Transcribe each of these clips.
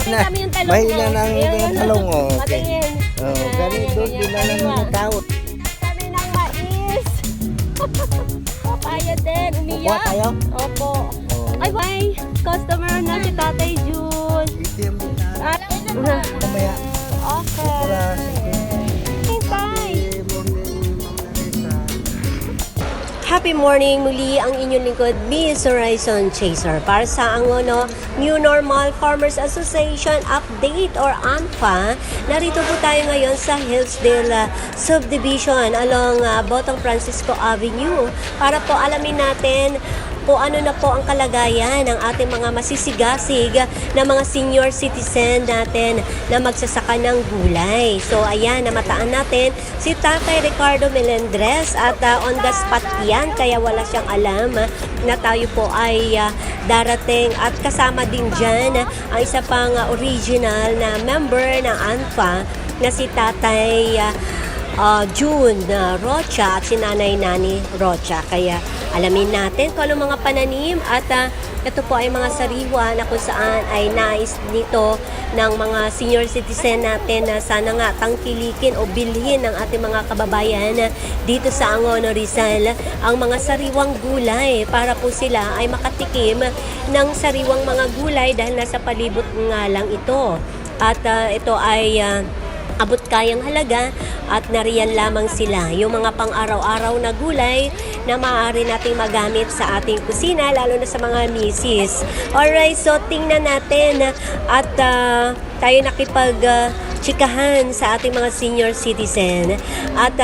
Patingin kami yung talong. Mahina ng talong. Oh, okay. Patingin. Oh, ganito din na lang mga tao. Kami ng mais. Papaya din, Kukuha umiyak. tayo? Opo. Oh. Ay, bye. Customer na si Tatay Jun. ATM din na. Mamaya. Okay. Para Bye. morning, Ma'am Larissa. Happy morning muli ang inyong lingkod, Miss Horizon Chaser. Para sa Angono New Normal Farmers Association Update or ANFA, narito po tayo ngayon sa Hillsdale Subdivision along Botong Francisco Avenue para po alamin natin po ano na po ang kalagayan ng ating mga masisigasig na mga senior citizen natin na magsasaka ng gulay. So ayan, namataan natin si Tatay Ricardo Melendres at on the spot yan, kaya wala siyang alam na tayo po ay darating at kasama din dyan ang isa pang original na member ng ANFA na si Tatay June Rocha at si Nanay Nani Rocha. Kaya alamin natin kung anong mga pananim at ito po ay mga sariwa na kung saan ay nais nito ng mga senior citizen natin na sana nga tangkilikin o bilhin ng ating mga kababayan dito sa Angono Rizal ang mga sariwang gulay para po sila ay makatikim ng sariwang mga gulay dahil nasa palibot nga lang ito. At ito ay abot kayang halaga at nariyan lamang sila yung mga pang-araw-araw na gulay na maaari nating magamit sa ating kusina lalo na sa mga misis. Alright, so tingnan natin at tayo nakipag chikahan sa ating mga senior citizen at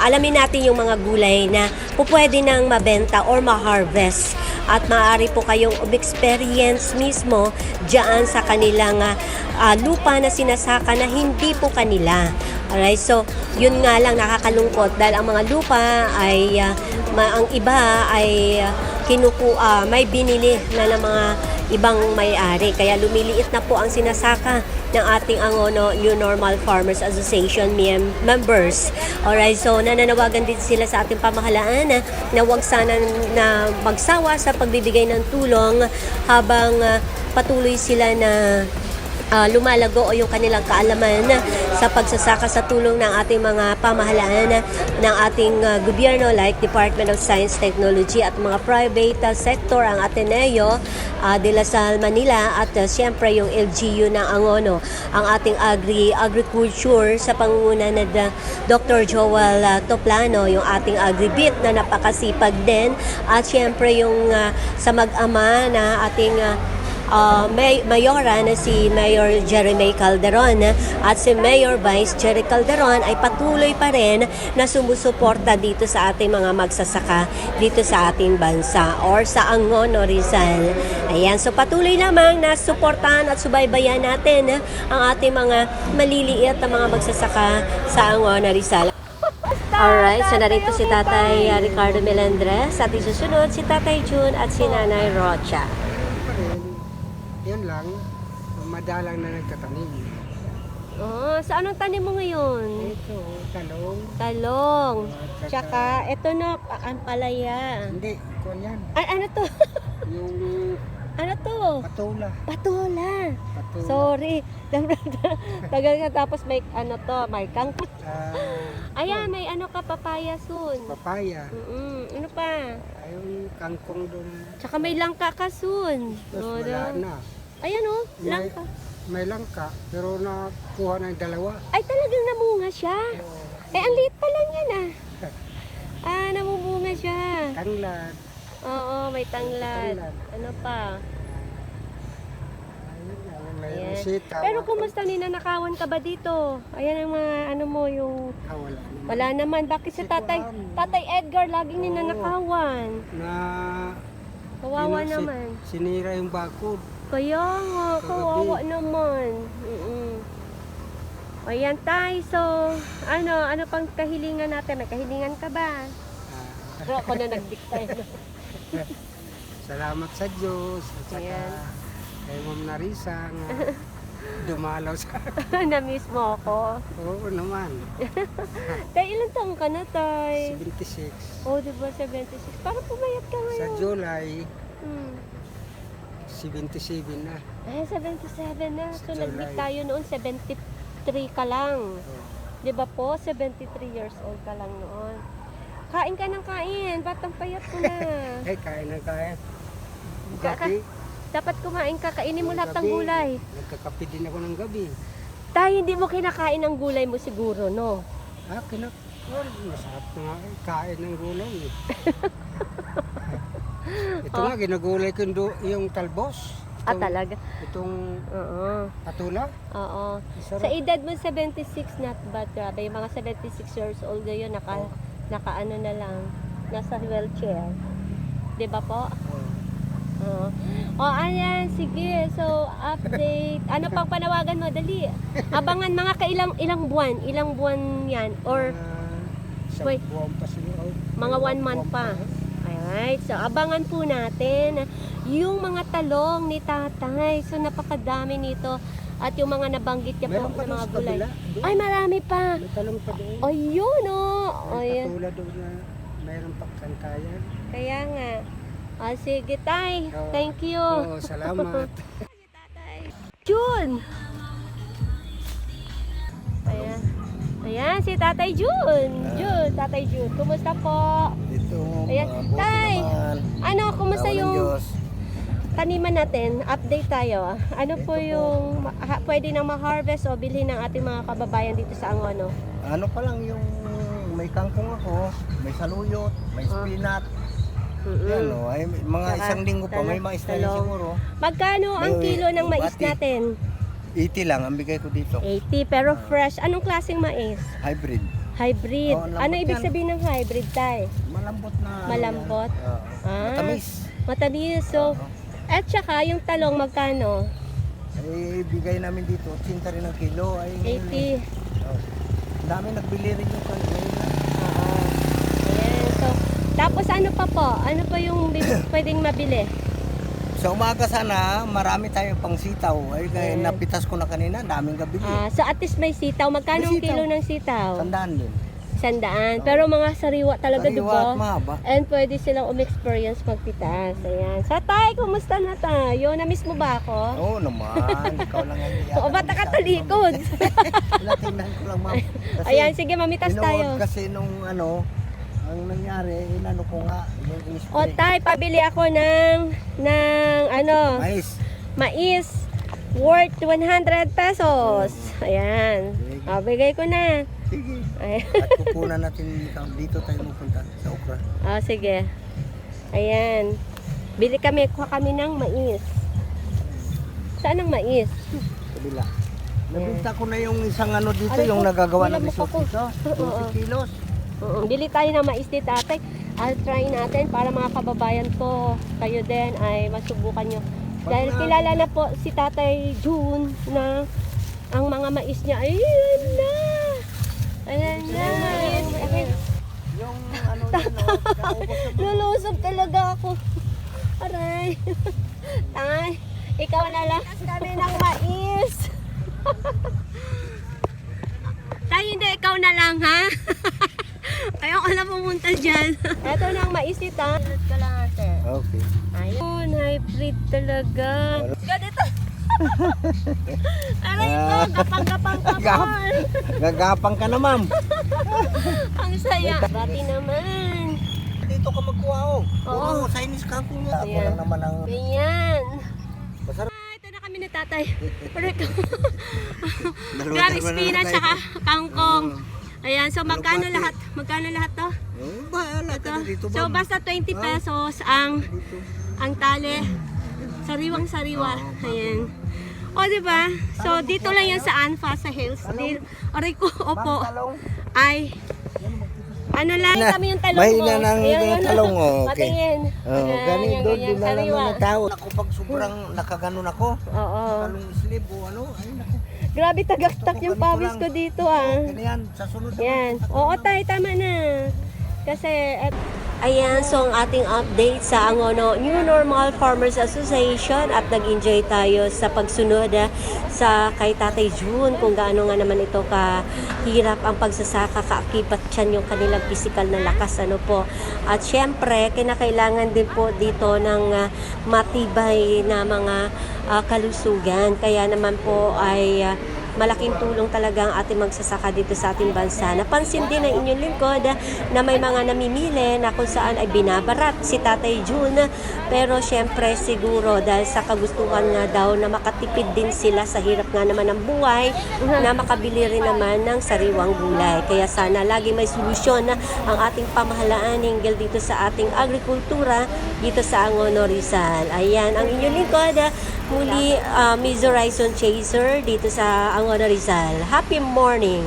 alamin natin yung mga gulay na pupwede nang mabenta or ma-harvest at maaari po kayong experience mismo dyan sa kanilang lupa na sinasaka na hindi po kanila. Alright, so yun nga lang nakakalungkot dahil ang mga lupa ay ang iba ay may binili na ng mga ibang may-ari. Kaya lumiliit na po ang sinasaka ng ating Angono New Normal Farmers Association members. Alright, so nananawagan din sila sa ating pamahalaan na huwag sana na magsawa sa pagbibigay ng tulong habang patuloy sila na lumalago o yung kanilang kaalaman sa pagsasaka sa tulong ng ating mga pamahalaan ng ating gobyerno like Department of Science, Technology at mga private sector, ang Ateneo de La Salle, Manila at siyempre yung LGU ng Angono, ang ating agriculture sa pangunguna na Dr. Joel Toplano, yung ating agribit na napakasipag din at siyempre yung sa mag-ama na ating Mayora na si Mayor Jeremy Calderon at si Mayor Vice Jerry Calderon ay patuloy pa rin na sumusuporta dito sa ating mga magsasaka dito sa ating bansa or sa Angono Rizal. Ayan, so patuloy lamang na suportahan at subaybayan natin ang ating mga maliliit na mga magsasaka sa Angono Rizal. Alright, so narito si Tatay Ricardo Melendres at isusunod si Tatay June at si Nanay Rocha. Yun lang, madalang na nagtatanim. Oh, sa anong tanim mo ngayon? Ito, talong. Talong. Tsaka, ito na, ampalaya. Hindi, kung yan. Ay, ano to? Yung Ano to? patola. Patola. Patola. Sorry. Tagal nga, tapos may ano to, may kangkot. Ayan, may ano ka, papaya soon. Papaya. Ano pa? Ayun, kangkong doon. Tsaka may langka ka soon. Tapos wala na. Ayan o, langka. May langka, pero nakuha ng dalawa. Ay, talagang namunga siya. Eh, ang liit pa lang yan namumunga siya. Tanglad. Oo, may tanglad. Ano pa? Ayun, may Ayan. sitaw. Pero kumusta, ninanakawan ka ba dito? Ayan ang mga ano mo, yung... Wala naman. Wala naman. Bakit si Tatay Edgar laging ninanakawan? Na Kawawa naman. Sinira yung bakod. Kaya nga, kawawa naman. Ayan tay, so ano pang kahilingan natin? May kahilingan ka ba? Pero ako na nagdiktay. Salamat sa Diyos at saka Ayan. kay Ma'am Narisa nga dumalaw sa Na-miss mo ako. Oo naman. Tay, ilang taong ka na, tay? 76. Oh, diba, 76. Parang pumayat ka Sa ngayon. July, Hmm. 77 na. Ay, 77 na. So, July. nag-meet tayo noon, 73 ka lang. Oh. Di ba po? 73 years old ka lang noon. Kain ka ng kain. Batang payat ko na. Ay, kain na kain. Ka- Gabi. Dapat kumain ka. Kainin mo lahat ng gabi, gulay. Nagkakape din ako ng gabi. Tay, hindi mo kinakain ng gulay mo siguro, no? Ah, masarap na nga kain ng gulay. Eh. Ito nga, ginagulay ko yung talbos. Ah, talaga? Itong Oo. patula. Oo. Masarap. Sa edad mo 76, not bad. Grabe, yung mga 76 years old ngayon, naka-ano na lang, nasa wheelchair. Di ba po? Oo. Ayan, sige. So, update. Ano pang panawagan mo? Dali. Abangan mga ilang buwan? Ilang buwan yan? Or wait. Isang buwan pa siguro. mga 1 month pa? Alright. So, abangan po natin yung mga talong ni tatay. So, napakadami nito. At yung mga nabanggit niya po Meron pa ng mga doon sa gulay. kabila. Doon. Ay, marami pa. May talong pa doon. O, yun o. O, May yan. patula doon na mayroon pang kantayan. Kaya nga. O, sige, tay. Oo. Thank you. Oo, salamat. June! Ayan. Ayan, si Tatay June. June, Tatay June. Kumusta po? Ito, Ayan. mabuti Tay! naman. Ano, kumusta Tawa ng yung Diyos. taniman natin? Update tayo. Ano po Ito po. yung pwede nang ma-harvest o bilhin ng ating mga kababayan dito sa Angono? Ano pa lang yung may kangkong ako, may saluyot, may spinat. Yan o, ay mga Saka isang linggo pa, may talong. mais na rin siguro. Magkano ang May kilo ng mais bati. natin? 80 lang ang bigay ko dito. 80, pero fresh. Anong klaseng mais? Hybrid. Hybrid. Oo, lambot Ano ibig yan. sabihin ng hybrid, tay? Malambot na. Malambot? Oo. Ah. Matamis. Matamis. So, Oo. at saka yung talong magkano? Ay, bigay namin dito, 80 rin ang kilo. Ay, 80. Oo. Dami nagbili rin yung kanila. Oo. Ayan. So, tapos ano pa po? Ano pa yung pwedeng mabili? Sa umaga sana, marami tayong pang sitaw. Ay, kaya Ayan. napitas ko na kanina, daming gabili. So, at least may sitaw. Magkano ang May sitaw. kilo ng sitaw? Tandaan din. 100. Pero mga sariwa talaga, di Sariwa ba? at mahaba. And pwede silang umexperience magpitas. Ayan. So, tay, kumusta na tayo? Na-miss mo ba ako? Oo naman, ikaw lang ang iyak. O, ba't nakatalikod? Natingnan ko lang, ma'am. Kasi Ayan, sige, mamitas inood tayo. kasi nung ano, ang nangyari, inano ko nga, yung O, in-spray. tay, pabili ako ng ano, Mais. mais worth 100 pesos. Ayan. Sige. O, bigay ko na. Sige. Ayan. At kukunan natin dito tayo pupunta sa okra. O, sige. Ayan. Bili kami, kuha kami ng mais. Saan ang mais? Kabila. Nabinta ko na yung isang ano dito, Aray yung ko, nagagawa bilang ng mo pa po. risotto. Oo. 12 kilos. Bili tayo ng mais ni tatay. I'll try natin para mga kababayan ko, kayo din ay masubukan nyo. Dahil kilala na po si Tatay June na ang mga mais niya, ayun na! Ayan na! Yung ano yun, no, kaubos na Lulusog talaga ako. Aray. Tay, ikaw na lang. Kami ng mais. Tay, hindi. Ikaw na lang, ha? Ayoko na pumunta dyan. Ito na ang mais ni Tay. Tulad ka lang ate. Okay. Ayun, hybrid talaga. Ganito. Aray ko, gapang-gapang ka Gap. pa. Gagapang ka na, ma'am. Ang saya. Bati naman. Dito ka magkuha, oh. Oo. Oo, Chinese kangkong yun. Ako Ayan. lang naman ang... Ganyan. Masarap. Ito na kami ni tatay. Aray ko. Dalawa Grabe, naman na spinach tayo. saka kangkong. Ayan, so magkano Dalawang lahat? Magkano lahat to? Oh, bahala ka na dito, So ma'am. basta 20 Ah. pesos ang Dito. tali. Sariwang-sariwa. Ayan. O, diba? So, dito lang yan sa Anfa, sa Hills. Aray ko, opo. Talong. Ay, ano lang Na, kami yung talong mo. mahina ng Ayan, talong, oh, okay. Patingin. Oh, Ayan, ganun yan, doon, ganyan, din na sariwa. naman ng tao. Ako pag sobrang nakaganon ako, Oo. talong slip o ano, ay naku. Grabe tagaktak Gusto ko yung ganito pawis lang. ko dito ah. Ganyan, sa sunod naman, Yan. sa Oo talong. tay, tama na. Kasi, Ayan, so ang ating update sa Angono New Normal Farmers Association at nag-enjoy tayo sa pagsunod sa kay Tatay June kung gaano nga naman ito kahirap ang pagsasaka, kaakibat yan yung kanilang physical na lakas, ano po. At syempre, kinakailangan din po dito ng matibay na mga kalusugan. Kaya naman po ay malaking tulong talaga ang ating magsasaka dito sa ating bansa. Napansin din ng inyong lingkod na may mga namimili na kung saan ay binabarat si Tatay June. Pero syempre siguro dahil sa kagustuhan nga daw na makatipid din sila sa hirap nga naman ng buhay, na makabili rin naman ng sariwang gulay. Kaya sana lagi may solusyon ang ating pamahalaan hinggil dito sa ating agrikultura dito sa Angono, Rizal. Ayan, ang inyong lingkod muli, Miss Horizon Chaser dito sa Angono, Rizal. Happy morning!